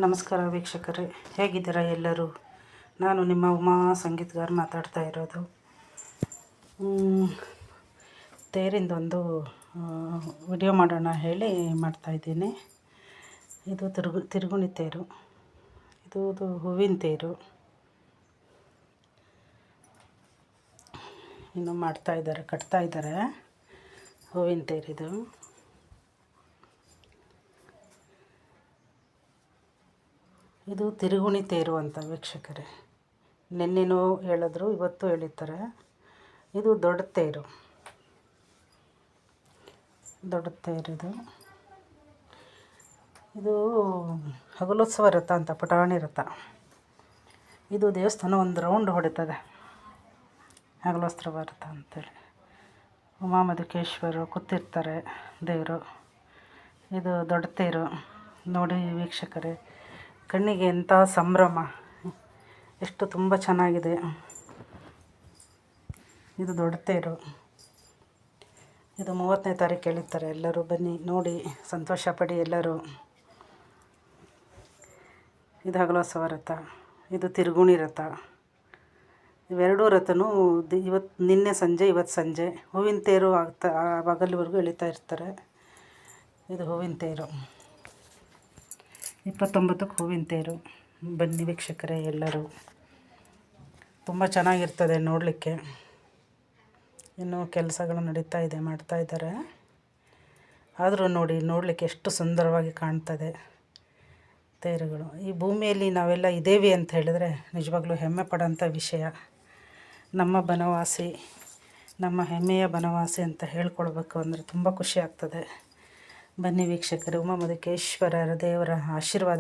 ನಮಸ್ಕಾರ ವೀಕ್ಷಕರೇ, ಹೇಗಿದ್ದೀರಾ ಎಲ್ಲರೂ? ನಾನು ನಿಮ್ಮ ಉಮಾ ಸಂಗೀತಗಾರ ಮಾತಾಡ್ತಾ ಇರೋದು. ತೇರಿಂದೊಂದು ವಿಡಿಯೋ ಮಾಡೋಣ ಹೇಳಿ ಮಾಡ್ತಾಯಿದ್ದೀನಿ. ಇದು ತಿರುಗುಣಿ ತೇರು, ಇದು ಹೂವಿನ ತೇರು. ಇನ್ನು ಕಟ್ತಾ ಇದ್ದಾರೆ ಹೂವಿನ ತೇರಿದು. ಇದು ತಿರುಗುಣಿ ತೇರು ಅಂತ ವೀಕ್ಷಕರೇ. ನಿನ್ನೆನೂ ಹೇಳಿದ್ರು, ಇವತ್ತು ಹೇಳಿದ್ದಾರೆ. ಇದು ದೊಡ್ಡ ತೇರು ಇದು ಹಗಲೋತ್ಸವ ರಥ ಅಂತ, ಪುಟಾಣಿ ರಥ. ಇದು ದೇವಸ್ಥಾನ ಒಂದು ರೌಂಡ್ ಹೊಡಿತದೆ, ಹಗಲೋತ್ಸವ ರಥ ಅಂತೇಳಿ. ಉಮಾಮಧುಕೇಶ್ವರರು ಕೂತಿರ್ತಾರೆ ದೇವರು. ಇದು ದೊಡ್ಡ ತೇರು ನೋಡಿ ವೀಕ್ಷಕರೇ, ಕಣ್ಣಿಗೆ ಎಂಥ ಸಂಭ್ರಮ, ಎಷ್ಟು ತುಂಬ ಚೆನ್ನಾಗಿದೆ. ಇದು ದೊಡ್ಡ ತೇರು. ಇದು 30ನೇ ತಾರೀಕು ಎಳೀತಾರೆ. ಎಲ್ಲರೂ ಬನ್ನಿ ನೋಡಿ ಸಂತೋಷ ಪಡಿ ಎಲ್ಲರೂ. ಇದು ಹಗಲೋತ್ಸವ ರಥ, ಇದು ತಿರುಗುಣಿ ರಥ. ಇವೆರಡೂ ರಥನೂ ನಿನ್ನೆ ಸಂಜೆ ಇವತ್ತು ಸಂಜೆ ಹೂವಿನ ತೇರು ಆಗಲಿವರೆಗೂ ಎಳಿತಾ ಇರ್ತಾರೆ. ಇದು ಹೂವಿನ ತೇರು, 29ಕ್ಕೆ ಹೂವಿನ ತೇರು. ಬನ್ನಿ ವೀಕ್ಷಕರೇ ಎಲ್ಲರೂ, ತುಂಬ ಚೆನ್ನಾಗಿರ್ತದೆ ನೋಡಲಿಕ್ಕೆ. ಇನ್ನೂ ಕೆಲಸಗಳು ನಡೀತಾ ಇದೆ, ಮಾಡ್ತಾ ಇದ್ದಾರೆ. ಆದರೂ ನೋಡಲಿಕ್ಕೆ ಎಷ್ಟು ಸುಂದರವಾಗಿ ಕಾಣ್ತದೆ ತೇರುಗಳು. ಈ ಭೂಮಿಯಲ್ಲಿ ನಾವೆಲ್ಲ ಇದ್ದೇವೆ ಅಂತ ಹೇಳಿದ್ರೆ ನಿಜವಾಗ್ಲೂ ಹೆಮ್ಮೆ ಪಡೋಂಥ ವಿಷಯ. ನಮ್ಮ ಬನವಾಸಿ, ನಮ್ಮ ಹೆಮ್ಮೆಯ ಬನವಾಸಿ ಅಂತ ಹೇಳ್ಕೊಳ್ಬೇಕು ಅಂದರೆ ತುಂಬ ಖುಷಿ ಆಗ್ತದೆ. ಬನ್ನಿ ವೀಕ್ಷಕರು, ಉಮಾಮಧುಕೇಶ್ವರರ ದೇವರ ಆಶೀರ್ವಾದ